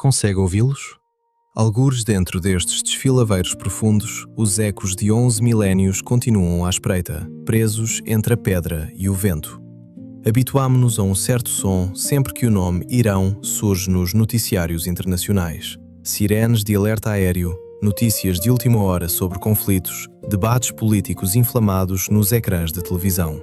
Consegue ouvi-los? Algures dentro destes desfiladeiros profundos, os ecos de 11 milénios continuam à espreita, presos entre a pedra e o vento. Habituámo-nos a um certo som sempre que o nome Irão surge nos noticiários internacionais. Sirenes de alerta aéreo, notícias de última hora sobre conflitos, debates políticos inflamados nos ecrãs de televisão.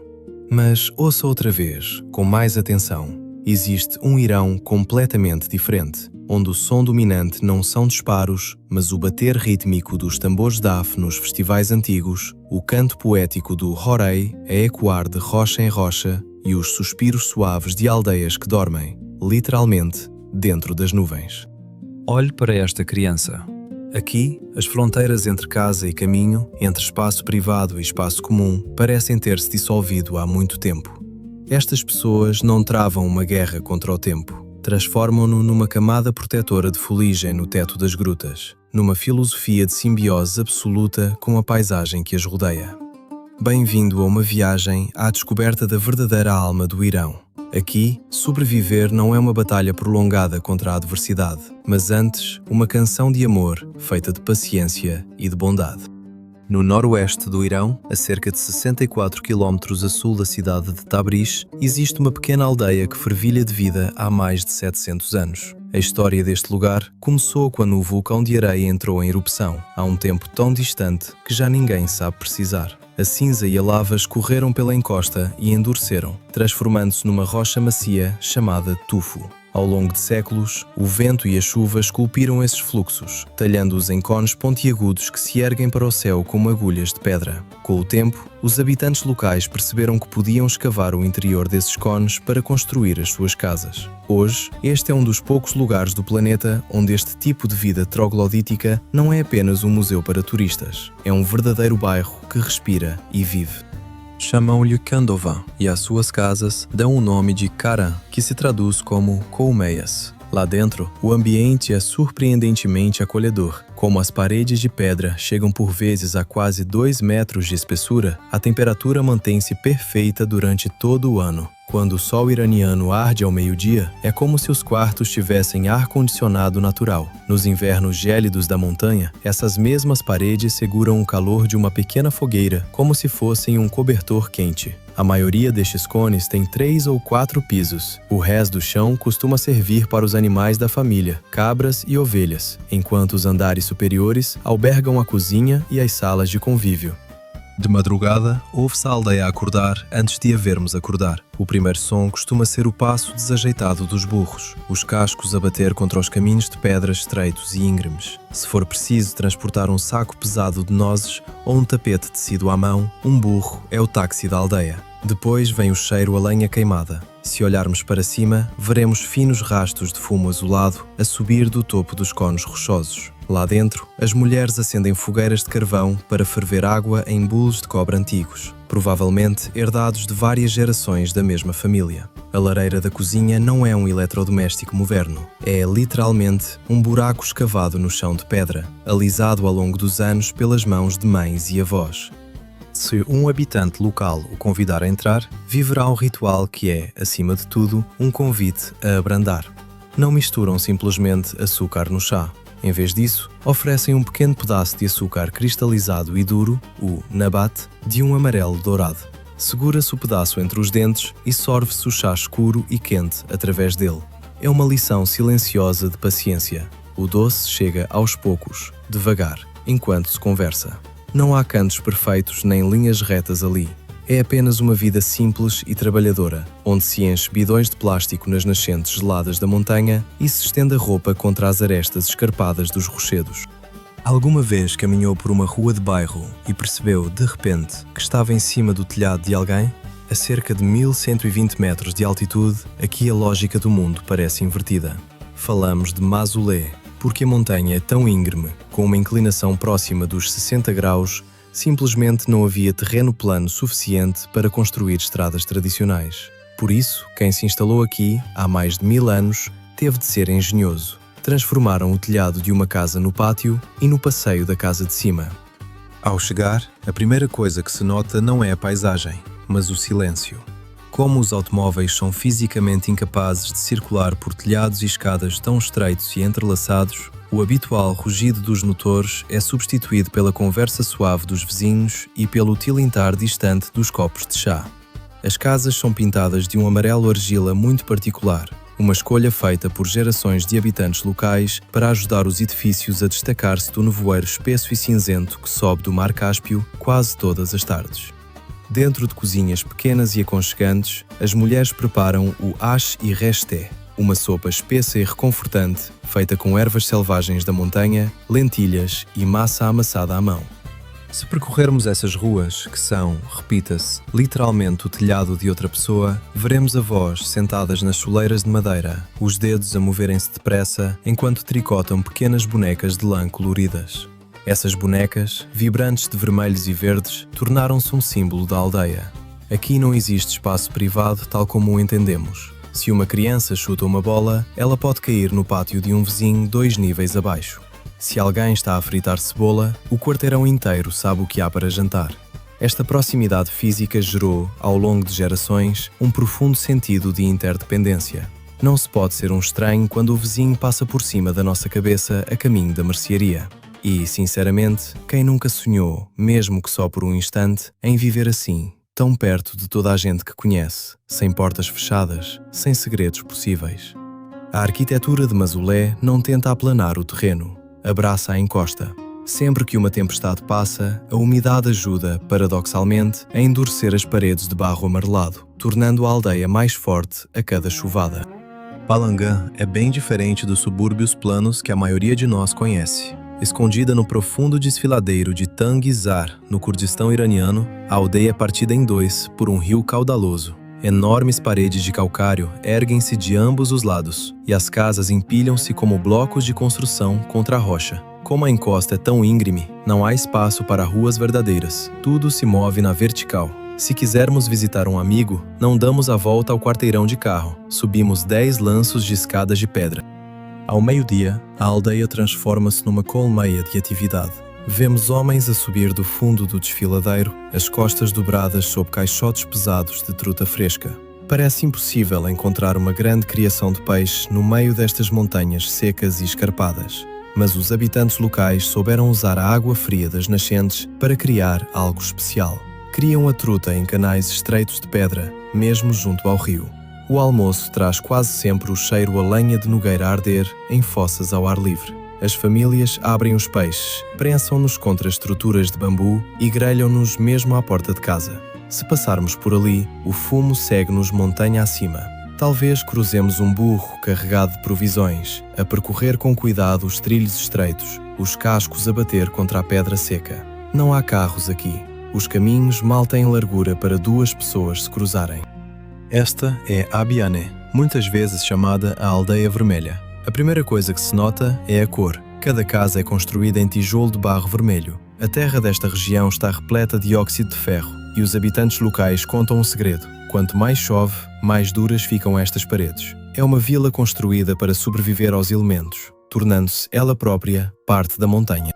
Mas ouça outra vez, com mais atenção. Existe um Irão completamente diferente, onde o som dominante não são disparos, mas o bater rítmico dos tambores DAF nos festivais antigos, o canto poético do Horei a ecoar de rocha em rocha e os suspiros suaves de aldeias que dormem, literalmente, dentro das nuvens. Olhe para esta criança. Aqui, as fronteiras entre casa e caminho, entre espaço privado e espaço comum, parecem ter-se dissolvido há muito tempo. Estas pessoas não travam uma guerra contra o tempo. Transformam-no numa camada protetora de fuligem no teto das grutas, numa filosofia de simbiose absoluta com a paisagem que as rodeia. Bem-vindo a uma viagem à descoberta da verdadeira alma do Irão. Aqui, sobreviver não é uma batalha prolongada contra a adversidade, mas antes, uma canção de amor feita de paciência e de bondade. No noroeste do Irão, a cerca de 64 km a sul da cidade de Tabriz, existe uma pequena aldeia que fervilha de vida há mais de 700 anos. A história deste lugar começou quando o vulcão de areia entrou em erupção, há um tempo tão distante que já ninguém sabe precisar. A cinza e a lava escorreram pela encosta e endureceram, transformando-se numa rocha macia chamada tufo. Ao longo de séculos, o vento e a chuva esculpiram esses fluxos, talhando-os em cones pontiagudos que se erguem para o céu como agulhas de pedra. Com o tempo, os habitantes locais perceberam que podiam escavar o interior desses cones para construir as suas casas. Hoje, este é um dos poucos lugares do planeta onde este tipo de vida troglodítica não é apenas um museu para turistas. É um verdadeiro bairro que respira e vive. Chamam-lhe Kandovan e as suas casas dão o nome de Karan, que se traduz como colmeias. Lá dentro, o ambiente é surpreendentemente acolhedor. Como as paredes de pedra chegam por vezes a quase 2 metros de espessura, a temperatura mantém-se perfeita durante todo o ano. Quando o sol iraniano arde ao meio-dia, é como se os quartos tivessem ar-condicionado natural. Nos invernos gélidos da montanha, essas mesmas paredes seguram o calor de uma pequena fogueira, como se fossem um cobertor quente. A maioria destes cones tem 3 ou 4 pisos. O resto do chão costuma servir para os animais da família, cabras e ovelhas, enquanto os andares superiores albergam a cozinha e as salas de convívio. De madrugada, ouve-se a aldeia a acordar antes de a vermos acordar. O primeiro som costuma ser o passo desajeitado dos burros, os cascos a bater contra os caminhos de pedras estreitos e íngremes. Se for preciso transportar um saco pesado de nozes ou um tapete tecido à mão, um burro é o táxi da aldeia. Depois vem o cheiro a lenha queimada. Se olharmos para cima, veremos finos rastros de fumo azulado a subir do topo dos cones rochosos. Lá dentro, as mulheres acendem fogueiras de carvão para ferver água em bulos de cobre antigos, provavelmente herdados de várias gerações da mesma família. A lareira da cozinha não é um eletrodoméstico moderno, é literalmente um buraco escavado no chão de pedra, alisado ao longo dos anos pelas mãos de mães e avós. Se um habitante local o convidar a entrar, viverá um ritual que é, acima de tudo, um convite a abrandar. Não misturam simplesmente açúcar no chá. Em vez disso, oferecem um pequeno pedaço de açúcar cristalizado e duro, o nabat, de um amarelo dourado. Segura-se o pedaço entre os dentes e sorve-se o chá escuro e quente através dele. É uma lição silenciosa de paciência. O doce chega aos poucos, devagar, enquanto se conversa. Não há cantos perfeitos nem linhas retas ali. É apenas uma vida simples e trabalhadora, onde se enche bidões de plástico nas nascentes geladas da montanha e se estende a roupa contra as arestas escarpadas dos rochedos. Alguma vez caminhou por uma rua de bairro e percebeu, de repente, que estava em cima do telhado de alguém? A cerca de 1120 metros de altitude, aqui a lógica do mundo parece invertida. Falamos de mausolé, porque a montanha é tão íngreme, com uma inclinação próxima dos 60 graus, simplesmente não havia terreno plano suficiente para construir estradas tradicionais. Por isso, quem se instalou aqui, há mais de 1000 anos, teve de ser engenhoso. Transformaram o telhado de uma casa no pátio e no passeio da casa de cima. Ao chegar, a primeira coisa que se nota não é a paisagem, mas o silêncio. Como os automóveis são fisicamente incapazes de circular por telhados e escadas tão estreitos e entrelaçados, o habitual rugido dos motores é substituído pela conversa suave dos vizinhos e pelo tilintar distante dos copos de chá. As casas são pintadas de um amarelo argila muito particular, uma escolha feita por gerações de habitantes locais para ajudar os edifícios a destacar-se do nevoeiro espesso e cinzento que sobe do Mar Cáspio quase todas as tardes. Dentro de cozinhas pequenas e aconchegantes, as mulheres preparam o ash e resté, uma sopa espessa e reconfortante, feita com ervas selvagens da montanha, lentilhas e massa amassada à mão. Se percorrermos essas ruas, que são, repita-se, literalmente o telhado de outra pessoa, veremos avós sentadas nas soleiras de madeira, os dedos a moverem-se depressa enquanto tricotam pequenas bonecas de lã coloridas. Essas bonecas, vibrantes de vermelhos e verdes, tornaram-se um símbolo da aldeia. Aqui não existe espaço privado tal como o entendemos. Se uma criança chuta uma bola, ela pode cair no pátio de um vizinho 2 níveis abaixo. Se alguém está a fritar cebola, o quarteirão inteiro sabe o que há para jantar. Esta proximidade física gerou, ao longo de gerações, um profundo sentido de interdependência. Não se pode ser um estranho quando o vizinho passa por cima da nossa cabeça a caminho da mercearia. E, sinceramente, quem nunca sonhou, mesmo que só por um instante, em viver assim, tão perto de toda a gente que conhece, sem portas fechadas, sem segredos possíveis? A arquitetura de Mazulé não tenta aplanar o terreno, abraça a encosta. Sempre que uma tempestade passa, a umidade ajuda, paradoxalmente, a endurecer as paredes de barro amarelado, tornando a aldeia mais forte a cada chuvada. Palangã é bem diferente dos subúrbios planos que a maioria de nós conhece. Escondida no profundo desfiladeiro de Tangizar, no Kurdistão iraniano, a aldeia é partida em 2 por um rio caudaloso. Enormes paredes de calcário erguem-se de ambos os lados, e as casas empilham-se como blocos de construção contra a rocha. Como a encosta é tão íngreme, não há espaço para ruas verdadeiras. Tudo se move na vertical. Se quisermos visitar um amigo, não damos a volta ao quarteirão de carro. Subimos 10 lanços de escadas de pedra. Ao meio-dia, a aldeia transforma-se numa colmeia de atividade. Vemos homens a subir do fundo do desfiladeiro, as costas dobradas sob caixotes pesados de truta fresca. Parece impossível encontrar uma grande criação de peixe no meio destas montanhas secas e escarpadas. Mas os habitantes locais souberam usar a água fria das nascentes para criar algo especial. Criam a truta em canais estreitos de pedra, mesmo junto ao rio. O almoço traz quase sempre o cheiro a lenha de nogueira a arder em fossas ao ar livre. As famílias abrem os peixes, prensam-nos contra estruturas de bambu e grelham-nos mesmo à porta de casa. Se passarmos por ali, o fumo segue-nos montanha acima. Talvez cruzemos um burro carregado de provisões, a percorrer com cuidado os trilhos estreitos, os cascos a bater contra a pedra seca. Não há carros aqui. Os caminhos mal têm largura para 2 pessoas se cruzarem. Esta é Abiané, muitas vezes chamada a Aldeia Vermelha. A primeira coisa que se nota é a cor. Cada casa é construída em tijolo de barro vermelho. A terra desta região está repleta de óxido de ferro e os habitantes locais contam um segredo. Quanto mais chove, mais duras ficam estas paredes. É uma vila construída para sobreviver aos elementos, tornando-se ela própria parte da montanha.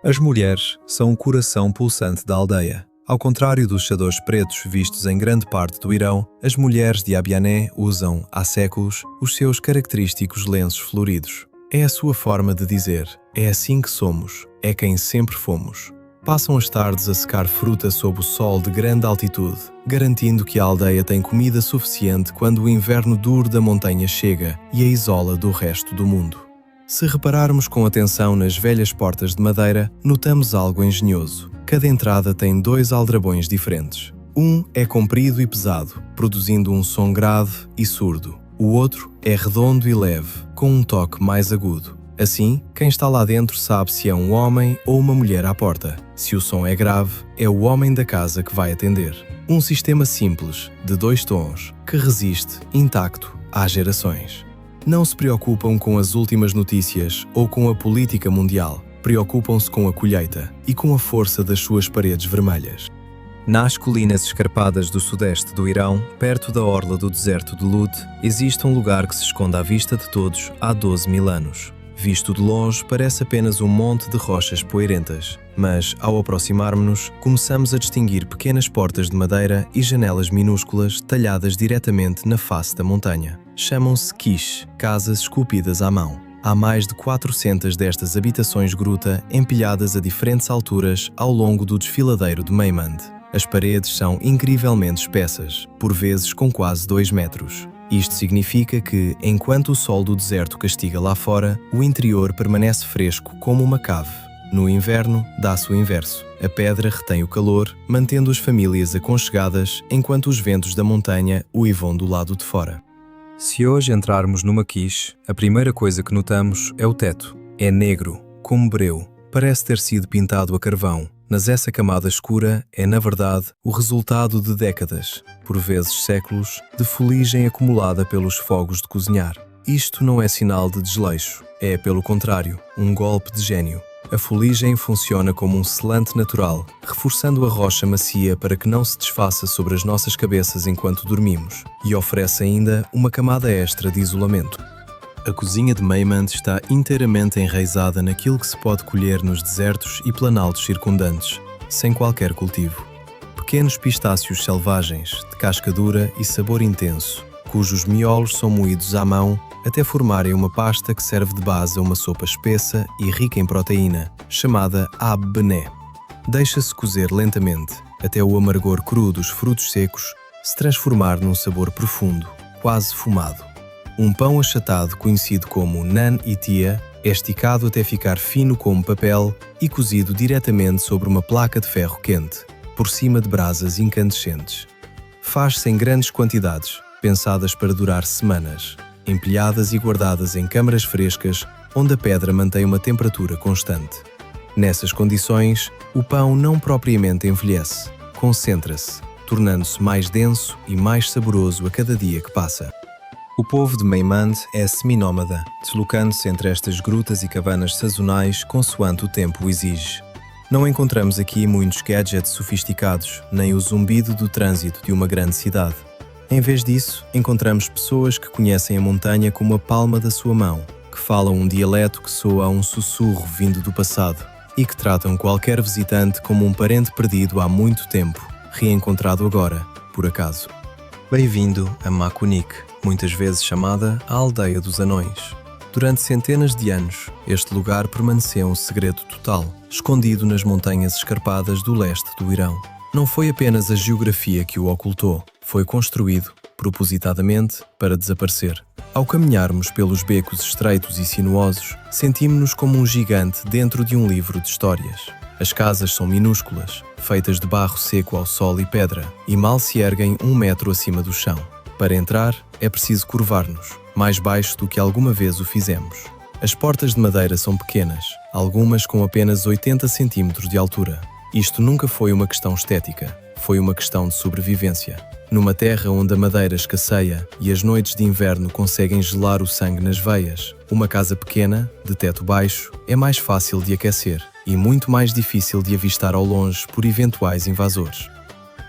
As mulheres são o coração pulsante da aldeia. Ao contrário dos chadores pretos vistos em grande parte do Irão, as mulheres de Abiané usam, há séculos, os seus característicos lenços floridos. É a sua forma de dizer, é assim que somos, é quem sempre fomos. Passam as tardes a secar fruta sob o sol de grande altitude, garantindo que a aldeia tem comida suficiente quando o inverno duro da montanha chega e a isola do resto do mundo. Se repararmos com atenção nas velhas portas de madeira, notamos algo engenhoso. Cada entrada tem 2 aldrabões diferentes. Um é comprido e pesado, produzindo um som grave e surdo. O outro é redondo e leve, com um toque mais agudo. Assim, quem está lá dentro sabe se é um homem ou uma mulher à porta. Se o som é grave, é o homem da casa que vai atender. Um sistema simples, de 2 tons, que resiste, intacto, às gerações. Não se preocupam com as últimas notícias ou com a política mundial. Preocupam-se com a colheita e com a força das suas paredes vermelhas. Nas colinas escarpadas do sudeste do Irão, perto da orla do deserto de Lud, existe um lugar que se esconde à vista de todos há 12 mil anos. Visto de longe, parece apenas um monte de rochas poeirentas. mas, ao aproximarmos-nos, começamos a distinguir pequenas portas de madeira e janelas minúsculas talhadas diretamente na face da montanha. Chamam-se quiche, casas esculpidas à mão. Há mais de 400 destas habitações gruta empilhadas a diferentes alturas ao longo do desfiladeiro de Maymand. As paredes são incrivelmente espessas, por vezes com quase 2 metros. Isto significa que, enquanto o sol do deserto castiga lá fora, o interior permanece fresco como uma cave. No inverno, dá-se o inverso. A pedra retém o calor, mantendo as famílias aconchegadas, enquanto os ventos da montanha uivam do lado de fora. Se hoje entrarmos numa quiche, a primeira coisa que notamos é o teto. É negro, como breu, parece ter sido pintado a carvão, mas essa camada escura é, na verdade, o resultado de décadas, por vezes séculos, de fuligem acumulada pelos fogos de cozinhar. Isto não é sinal de desleixo, é, pelo contrário, um golpe de gênio. A fuligem funciona como um selante natural, reforçando a rocha macia para que não se desfaça sobre as nossas cabeças enquanto dormimos, e oferece ainda uma camada extra de isolamento. A cozinha de Maymand está inteiramente enraizada naquilo que se pode colher nos desertos e planaltos circundantes, sem qualquer cultivo. Pequenos pistácios selvagens, de casca dura e sabor intenso, cujos miolos são moídos à mão até formarem uma pasta que serve de base a uma sopa espessa e rica em proteína, chamada ab bené. Deixa-se cozer lentamente, até o amargor cru dos frutos secos se transformar num sabor profundo, quase fumado. Um pão achatado conhecido como nan itia é esticado até ficar fino como papel e cozido diretamente sobre uma placa de ferro quente, por cima de brasas incandescentes. Faz-se em grandes quantidades, pensadas para durar semanas, empilhadas e guardadas em câmaras frescas, onde a pedra mantém uma temperatura constante. Nessas condições, o pão não propriamente envelhece, concentra-se, tornando-se mais denso e mais saboroso a cada dia que passa. O povo de Maymand é seminómada, deslocando-se entre estas grutas e cabanas sazonais consoante o tempo o exige. Não encontramos aqui muitos gadgets sofisticados, nem o zumbido do trânsito de uma grande cidade. Em vez disso, encontramos pessoas que conhecem a montanha como a palma da sua mão, que falam um dialeto que soa a um sussurro vindo do passado e que tratam qualquer visitante como um parente perdido há muito tempo, reencontrado agora, por acaso. Bem-vindo a Makunik, muitas vezes chamada a Aldeia dos Anões. Durante centenas de anos, este lugar permaneceu um segredo total, escondido nas montanhas escarpadas do leste do Irão. Não foi apenas a geografia que o ocultou, foi construído, propositadamente, para desaparecer. Ao caminharmos pelos becos estreitos e sinuosos, sentimos-nos como um gigante dentro de um livro de histórias. As casas são minúsculas, feitas de barro seco ao sol e pedra, e mal se erguem 1 metro acima do chão. Para entrar, é preciso curvar-nos, mais baixo do que alguma vez o fizemos. As portas de madeira são pequenas, algumas com apenas 80 centímetros de altura. Isto nunca foi uma questão estética, foi uma questão de sobrevivência. Numa terra onde a madeira escasseia e as noites de inverno conseguem gelar o sangue nas veias, uma casa pequena, de teto baixo, é mais fácil de aquecer e muito mais difícil de avistar ao longe por eventuais invasores.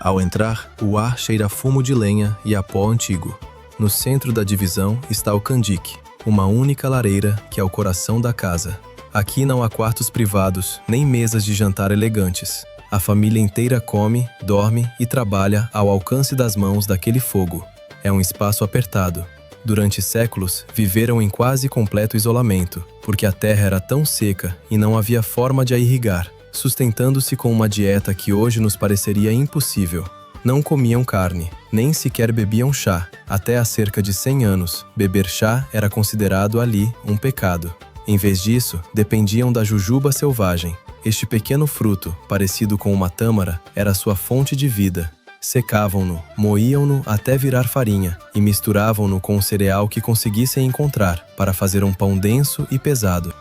Ao entrar, o ar cheira a fumo de lenha e a pó antigo. No centro da divisão está o candique, uma única lareira que é o coração da casa. Aqui não há quartos privados, nem mesas de jantar elegantes. A família inteira come, dorme e trabalha ao alcance das mãos daquele fogo. É um espaço apertado. Durante séculos, viveram em quase completo isolamento, porque a terra era tão seca e não havia forma de a irrigar, sustentando-se com uma dieta que hoje nos pareceria impossível. Não comiam carne, nem sequer bebiam chá. Até há cerca de 100 anos, beber chá era considerado ali um pecado. Em vez disso, dependiam da jujuba selvagem. Este pequeno fruto, parecido com uma tâmara, era sua fonte de vida. Secavam-no, moíam-no até virar farinha e misturavam-no com o cereal que conseguissem encontrar para fazer um pão denso e pesado.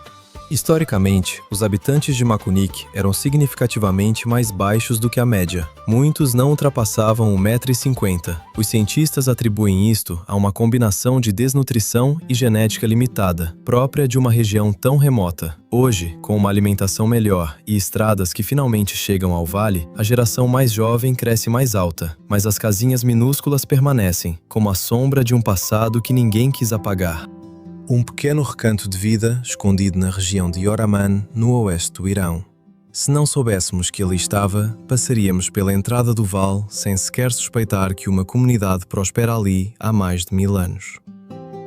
Historicamente, os habitantes de Makunik eram significativamente mais baixos do que a média. Muitos não ultrapassavam 1,50 m. Os cientistas atribuem isto a uma combinação de desnutrição e genética limitada, própria de uma região tão remota. Hoje, com uma alimentação melhor e estradas que finalmente chegam ao vale, a geração mais jovem cresce mais alta, mas as casinhas minúsculas permanecem, como a sombra de um passado que ninguém quis apagar. Um pequeno recanto de vida escondido na região de Yoraman, no oeste do Irão. Se não soubéssemos que ali estava, passaríamos pela entrada do vale sem sequer suspeitar que uma comunidade prospera ali há mais de 1000 anos.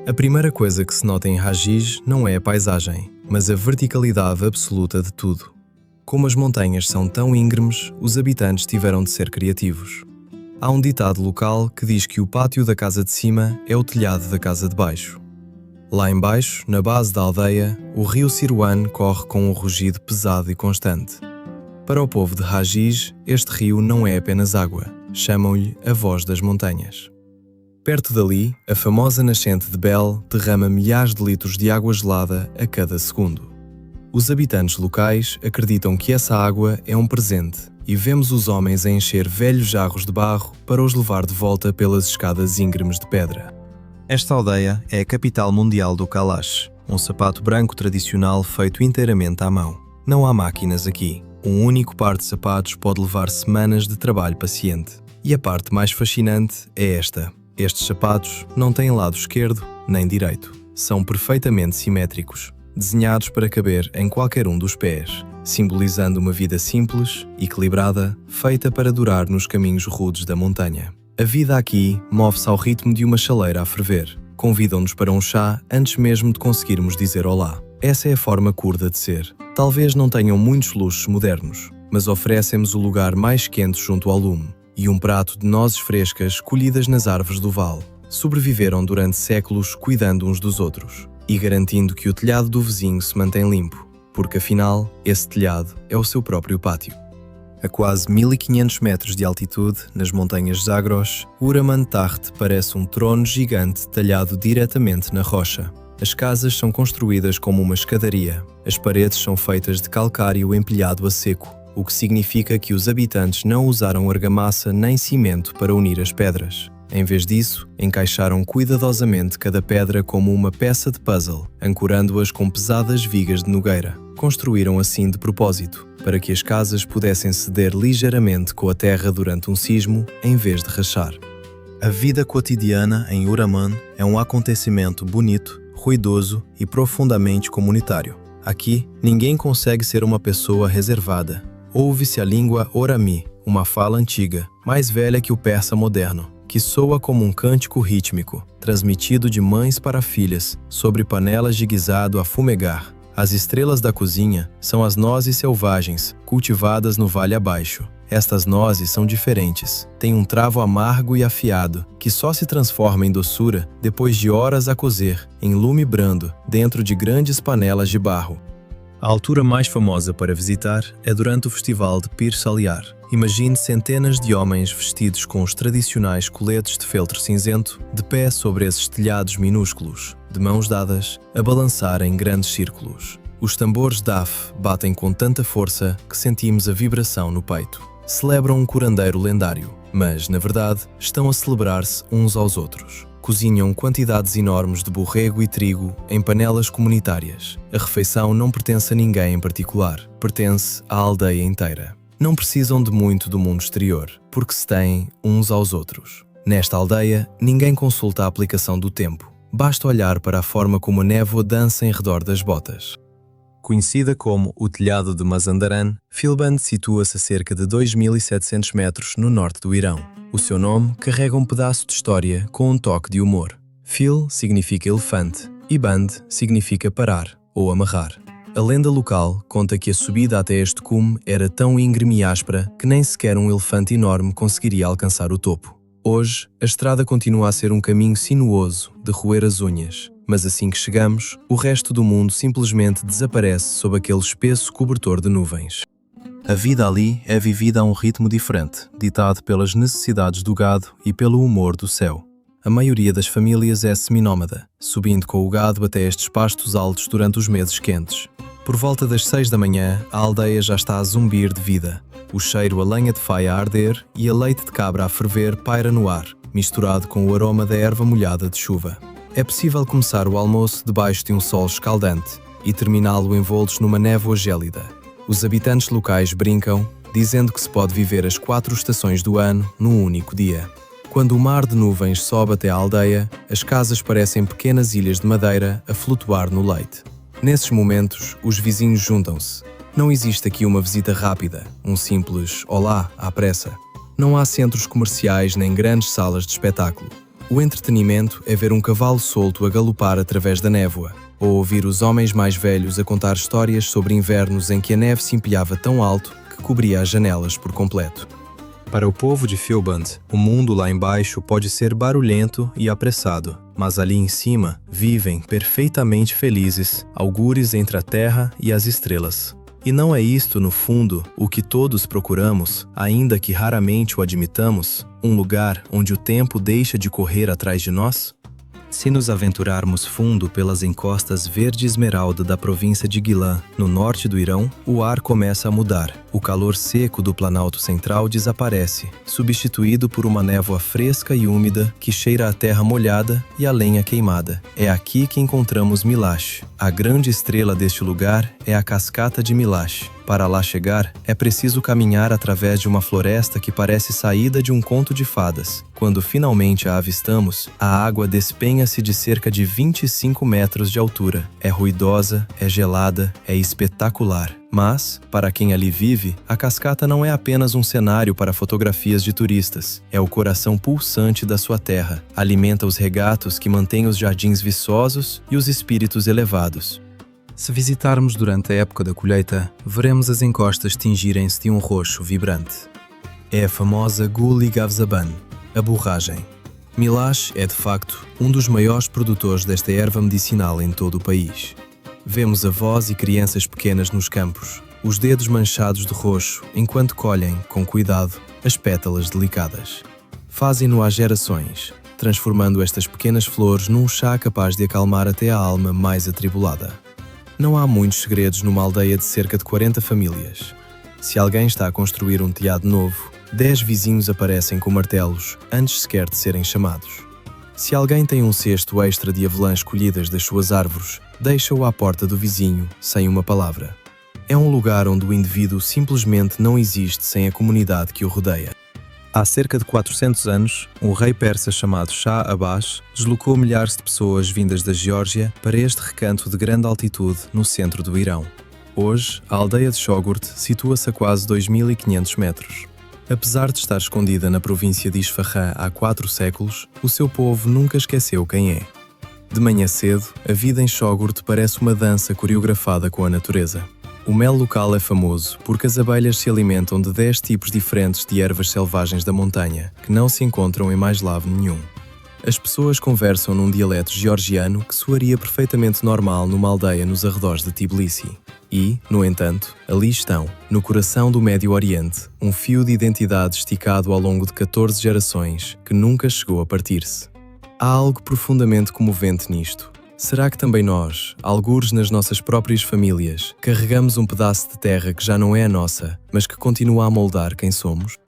A primeira coisa que se nota em Hajij não é a paisagem, mas a verticalidade absoluta de tudo. Como as montanhas são tão íngremes, os habitantes tiveram de ser criativos. Há um ditado local que diz que o pátio da casa de cima é o telhado da casa de baixo. Lá embaixo, na base da aldeia, o rio Sirwan corre com um rugido pesado e constante. Para o povo de Hajij, este rio não é apenas água, chamam-lhe a voz das montanhas. Perto dali, a famosa nascente de Bel derrama milhares de litros de água gelada a cada segundo. Os habitantes locais acreditam que essa água é um presente e vemos os homens a encher velhos jarros de barro para os levar de volta pelas escadas íngremes de pedra. Esta aldeia é a capital mundial do calash, um sapato branco tradicional feito inteiramente à mão. Não há máquinas aqui. Um único par de sapatos pode levar semanas de trabalho paciente. E a parte mais fascinante é esta. Estes sapatos não têm lado esquerdo nem direito. São perfeitamente simétricos, desenhados para caber em qualquer um dos pés, simbolizando uma vida simples, equilibrada, feita para durar nos caminhos rudes da montanha. A vida aqui move-se ao ritmo de uma chaleira a ferver. Convidam-nos para um chá antes mesmo de conseguirmos dizer olá. Essa é a forma curda de ser. Talvez não tenham muitos luxos modernos, mas oferecem-nos o lugar mais quente junto ao lume e um prato de nozes frescas colhidas nas árvores do vale. Sobreviveram durante séculos cuidando uns dos outros e garantindo que o telhado do vizinho se mantém limpo, porque afinal, esse telhado é o seu próprio pátio. A quase 1500 metros de altitude, nas montanhas Zagros, Uraman Taht parece um trono gigante talhado diretamente na rocha. As casas são construídas como uma escadaria. As paredes são feitas de calcário empilhado a seco, o que significa que os habitantes não usaram argamassa nem cimento para unir as pedras. Em vez disso, encaixaram cuidadosamente cada pedra como uma peça de puzzle, ancorando-as com pesadas vigas de nogueira. Construíram assim de propósito, para que as casas pudessem ceder ligeiramente com a terra durante um sismo, em vez de rachar. A vida cotidiana em Uraman é um acontecimento bonito, ruidoso e profundamente comunitário. Aqui, ninguém consegue ser uma pessoa reservada. Ouve-se a língua Orami, uma fala antiga, mais velha que o persa moderno, que soa como um cântico rítmico, transmitido de mães para filhas, sobre panelas de guisado a fumegar. As estrelas da cozinha são as nozes selvagens, cultivadas no vale abaixo. Estas nozes são diferentes, têm um travo amargo e afiado, que só se transforma em doçura depois de horas a cozer, em lume brando, dentro de grandes panelas de barro. A altura mais famosa para visitar é durante o festival de Pir Saliar. Imagine centenas de homens vestidos com os tradicionais coletes de feltro cinzento, de pé sobre esses telhados minúsculos, de mãos dadas, a balançar em grandes círculos. Os tambores daf batem com tanta força que sentimos a vibração no peito. Celebram um curandeiro lendário, mas, na verdade, estão a celebrar-se uns aos outros. Cozinham quantidades enormes de borrego e trigo em panelas comunitárias. A refeição não pertence a ninguém em particular, pertence à aldeia inteira. Não precisam de muito do mundo exterior, porque se têm uns aos outros. Nesta aldeia, ninguém consulta a aplicação do tempo. Basta olhar para a forma como a névoa dança em redor das botas. Conhecida como o Telhado de Mazandaran, Filband situa-se a cerca de 2.700 metros no norte do Irão. O seu nome carrega um pedaço de história com um toque de humor. Fil significa elefante e Band significa parar ou amarrar. A lenda local conta que a subida até este cume era tão íngreme e áspera que nem sequer um elefante enorme conseguiria alcançar o topo. Hoje, a estrada continua a ser um caminho sinuoso de roer as unhas, mas assim que chegamos, o resto do mundo simplesmente desaparece sob aquele espesso cobertor de nuvens. A vida ali é vivida a um ritmo diferente, ditado pelas necessidades do gado e pelo humor do céu. A maioria das famílias é seminómada, subindo com o gado até estes pastos altos durante os meses quentes. Por volta das 6 da manhã, a aldeia já está a zumbir de vida. O cheiro a lenha de faia a arder e a leite de cabra a ferver paira no ar, misturado com o aroma da erva molhada de chuva. É possível começar o almoço debaixo de um sol escaldante e terminá-lo envoltos numa névoa gélida. Os habitantes locais brincam, dizendo que se pode viver as 4 estações do ano num único dia. Quando o mar de nuvens sobe até à aldeia, as casas parecem pequenas ilhas de madeira a flutuar no leite. Nesses momentos, os vizinhos juntam-se. Não existe aqui uma visita rápida, um simples olá à pressa. Não há centros comerciais nem grandes salas de espetáculo. O entretenimento é ver um cavalo solto a galopar através da névoa, ou ouvir os homens mais velhos a contar histórias sobre invernos em que a neve se empilhava tão alto que cobria as janelas por completo. Para o povo de Filband, o mundo lá embaixo pode ser barulhento e apressado, mas ali em cima vivem perfeitamente felizes, algures entre a terra e as estrelas. E não é isto, no fundo, o que todos procuramos, ainda que raramente o admitamos, um lugar onde o tempo deixa de correr atrás de nós? Se nos aventurarmos fundo pelas encostas verde esmeralda da província de Guilin, no norte do Irão, o ar começa a mudar. O calor seco do Planalto Central desaparece, substituído por uma névoa fresca e úmida que cheira a terra molhada e a lenha queimada. É aqui que encontramos Milash. A grande estrela deste lugar é a cascata de Milash. Para lá chegar, é preciso caminhar através de uma floresta que parece saída de um conto de fadas. Quando finalmente a avistamos, a água despenha-se de cerca de 25 metros de altura. É ruidosa, é gelada, é espetacular. Mas, para quem ali vive, a cascata não é apenas um cenário para fotografias de turistas. É o coração pulsante da sua terra. Alimenta os regatos que mantêm os jardins viçosos e os espíritos elevados. Se visitarmos durante a época da colheita, veremos as encostas tingirem-se de um roxo vibrante. É a famosa Guli Gavzaban, a borragem. Milash é, de facto, um dos maiores produtores desta erva medicinal em todo o país. Vemos avós e crianças pequenas nos campos, os dedos manchados de roxo, enquanto colhem, com cuidado, as pétalas delicadas. Fazem-no há gerações, transformando estas pequenas flores num chá capaz de acalmar até a alma mais atribulada. Não há muitos segredos numa aldeia de cerca de 40 famílias. Se alguém está a construir um telhado novo, 10 vizinhos aparecem com martelos antes sequer de serem chamados. Se alguém tem um cesto extra de avelãs colhidas das suas árvores, deixa-o à porta do vizinho, sem uma palavra. É um lugar onde o indivíduo simplesmente não existe sem a comunidade que o rodeia. Há cerca de 400 anos, um rei persa chamado Shah Abbas deslocou milhares de pessoas vindas da Geórgia para este recanto de grande altitude no centro do Irão. Hoje, a aldeia de Shogurt situa-se a quase 2.500 metros. Apesar de estar escondida na província de Isfahan há 4 séculos, o seu povo nunca esqueceu quem é. De manhã cedo, a vida em Shogurt parece uma dança coreografada com a natureza. O mel local é famoso porque as abelhas se alimentam de 10 tipos diferentes de ervas selvagens da montanha, que não se encontram em mais lado nenhum. As pessoas conversam num dialeto georgiano que soaria perfeitamente normal numa aldeia nos arredores de Tbilisi. E, no entanto, ali estão, no coração do Médio Oriente, um fio de identidade esticado ao longo de 14 gerações que nunca chegou a partir-se. Há algo profundamente comovente nisto. Será que também nós, algures nas nossas próprias famílias, carregamos um pedaço de terra que já não é a nossa, mas que continua a moldar quem somos?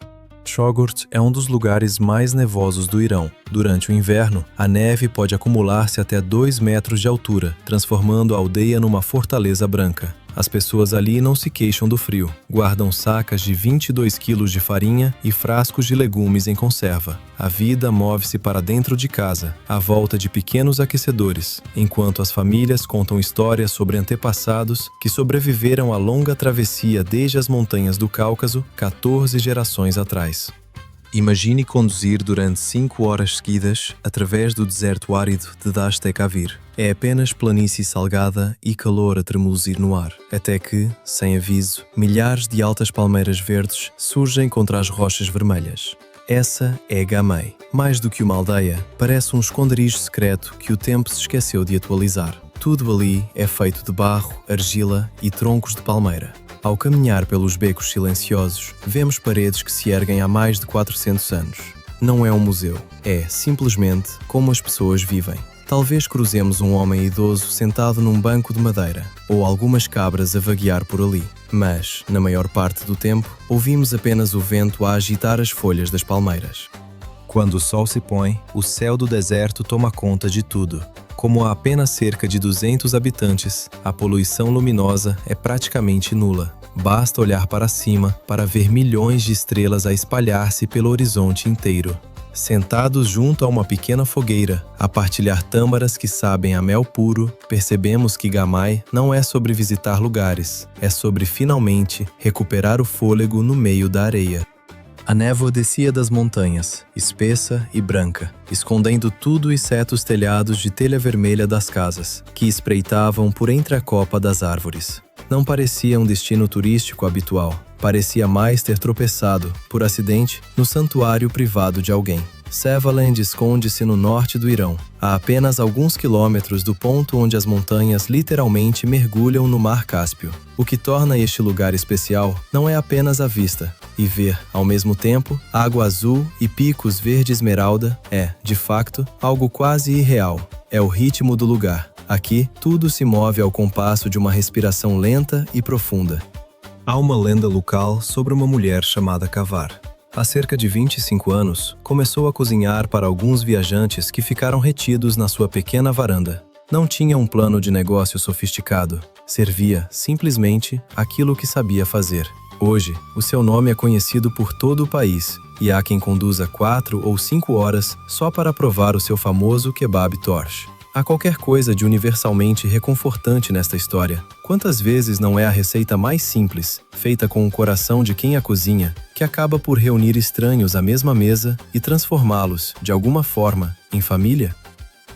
Shogurt é um dos lugares mais nevosos do Irão. Durante o inverno, a neve pode acumular-se até 2 metros de altura, transformando a aldeia numa fortaleza branca. As pessoas ali não se queixam do frio. Guardam sacas de 22 quilos de farinha e frascos de legumes em conserva. A vida move-se para dentro de casa, à volta de pequenos aquecedores, enquanto as famílias contam histórias sobre antepassados que sobreviveram à longa travessia desde as montanhas do Cáucaso 14 gerações atrás. Imagine conduzir durante 5 horas seguidas através do deserto árido de Dasht-e-Kavir. É apenas planície salgada e calor a tremuluzir no ar, até que, sem aviso, milhares de altas palmeiras verdes surgem contra as rochas vermelhas. Essa é Gamay. Mais do que uma aldeia, parece um esconderijo secreto que o tempo se esqueceu de atualizar. Tudo ali é feito de barro, argila e troncos de palmeira. Ao caminhar pelos becos silenciosos, vemos paredes que se erguem há mais de 400 anos. Não é um museu, é, simplesmente, como as pessoas vivem. Talvez cruzemos um homem idoso sentado num banco de madeira, ou algumas cabras a vaguear por ali. Mas, na maior parte do tempo, ouvimos apenas o vento a agitar as folhas das palmeiras. Quando o sol se põe, o céu do deserto toma conta de tudo. Como há apenas cerca de 200 habitantes, a poluição luminosa é praticamente nula. Basta olhar para cima para ver milhões de estrelas a espalhar-se pelo horizonte inteiro. Sentados junto a uma pequena fogueira, a partilhar tâmaras que sabem a mel puro, percebemos que Gamay não é sobre visitar lugares, é sobre finalmente recuperar o fôlego no meio da areia. A névoa descia das montanhas, espessa e branca, escondendo tudo exceto os telhados de telha vermelha das casas, que espreitavam por entre a copa das árvores. Não parecia um destino turístico habitual. Parecia mais ter tropeçado, por acidente, no santuário privado de alguém. Sevaland esconde-se no norte do Irão, a apenas alguns quilômetros do ponto onde as montanhas literalmente mergulham no Mar Cáspio. O que torna este lugar especial não é apenas a vista, e ver, ao mesmo tempo, água azul e picos verde esmeralda é, de facto, algo quase irreal. É o ritmo do lugar. Aqui, tudo se move ao compasso de uma respiração lenta e profunda. Há uma lenda local sobre uma mulher chamada Kavar. Há cerca de 25 anos, começou a cozinhar para alguns viajantes que ficaram retidos na sua pequena varanda. Não tinha um plano de negócio sofisticado, servia, simplesmente, aquilo que sabia fazer. Hoje, o seu nome é conhecido por todo o país, e há quem conduza 4 ou 5 horas só para provar o seu famoso kebab torch. Há qualquer coisa de universalmente reconfortante nesta história. Quantas vezes não é a receita mais simples, feita com o coração de quem a cozinha, que acaba por reunir estranhos à mesma mesa e transformá-los, de alguma forma, em família?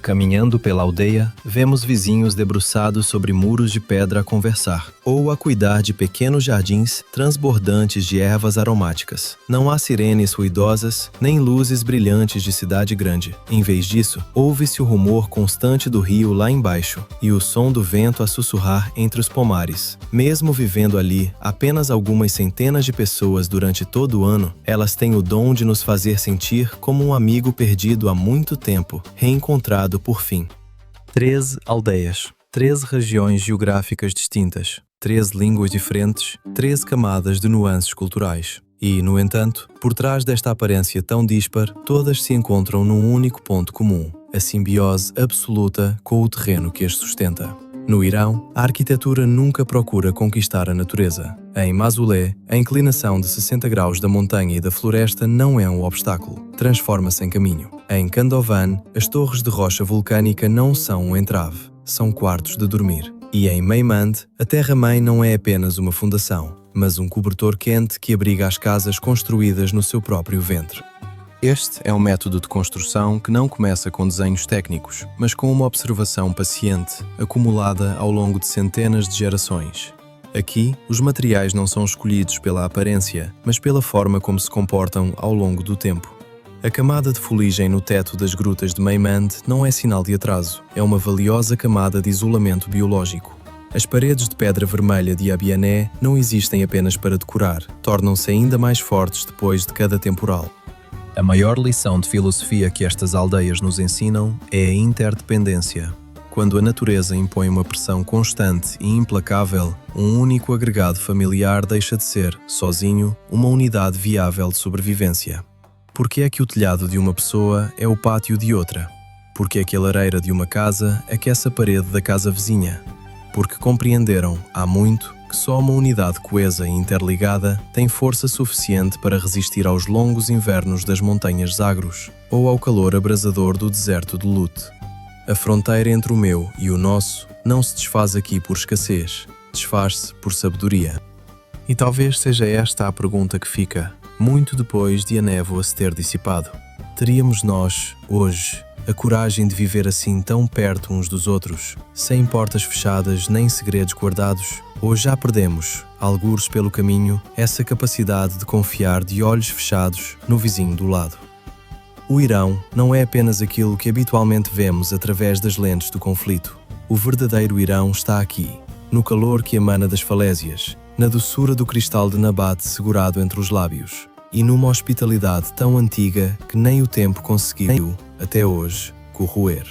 Caminhando pela aldeia, vemos vizinhos debruçados sobre muros de pedra a conversar, ou a cuidar de pequenos jardins transbordantes de ervas aromáticas. Não há sirenes ruidosas, nem luzes brilhantes de cidade grande. Em vez disso, ouve-se o rumor constante do rio lá embaixo, e o som do vento a sussurrar entre os pomares. Mesmo vivendo ali apenas algumas centenas de pessoas durante todo o ano, elas têm o dom de nos fazer sentir como um amigo perdido há muito tempo, reencontrado por fim. 13 aldeias, 13 regiões geográficas distintas, 13 línguas diferentes, 13 camadas de nuances culturais. E, no entanto, por trás desta aparência tão dispar, todas se encontram num único ponto comum: a simbiose absoluta com o terreno que as sustenta. No Irão, a arquitetura nunca procura conquistar a natureza. Em Mausolée, a inclinação de 60 graus da montanha e da floresta não é um obstáculo, transforma-se em caminho. Em Kandovan, as torres de rocha vulcânica não são um entrave, são quartos de dormir. E em Meimand, a terra-mãe não é apenas uma fundação, mas um cobertor quente que abriga as casas construídas no seu próprio ventre. Este é um método de construção que não começa com desenhos técnicos, mas com uma observação paciente, acumulada ao longo de centenas de gerações. Aqui, os materiais não são escolhidos pela aparência, mas pela forma como se comportam ao longo do tempo. A camada de fuligem no teto das grutas de Meimand não é sinal de atraso, é uma valiosa camada de isolamento biológico. As paredes de pedra vermelha de Abiané não existem apenas para decorar, tornam-se ainda mais fortes depois de cada temporal. A maior lição de filosofia que estas aldeias nos ensinam é a interdependência. Quando a natureza impõe uma pressão constante e implacável, um único agregado familiar deixa de ser, sozinho, uma unidade viável de sobrevivência. Por que é que o telhado de uma pessoa é o pátio de outra? Por que é que a lareira de uma casa aquece a parede da casa vizinha? Porque compreenderam, há muito, que só uma unidade coesa e interligada tem força suficiente para resistir aos longos invernos das montanhas Zagros ou ao calor abrasador do deserto de Lut. A fronteira entre o meu e o nosso não se desfaz aqui por escassez, desfaz-se por sabedoria. E talvez seja esta a pergunta que fica, muito depois de a névoa se ter dissipado. Teríamos nós, hoje, a coragem de viver assim tão perto uns dos outros, sem portas fechadas nem segredos guardados? Ou já perdemos, algures pelo caminho, essa capacidade de confiar de olhos fechados no vizinho do lado? O Irão não é apenas aquilo que habitualmente vemos através das lentes do conflito. O verdadeiro Irão está aqui, no calor que emana das falésias, na doçura do cristal de Nabat segurado entre os lábios, e numa hospitalidade tão antiga que nem o tempo conseguiu, até hoje, corroer.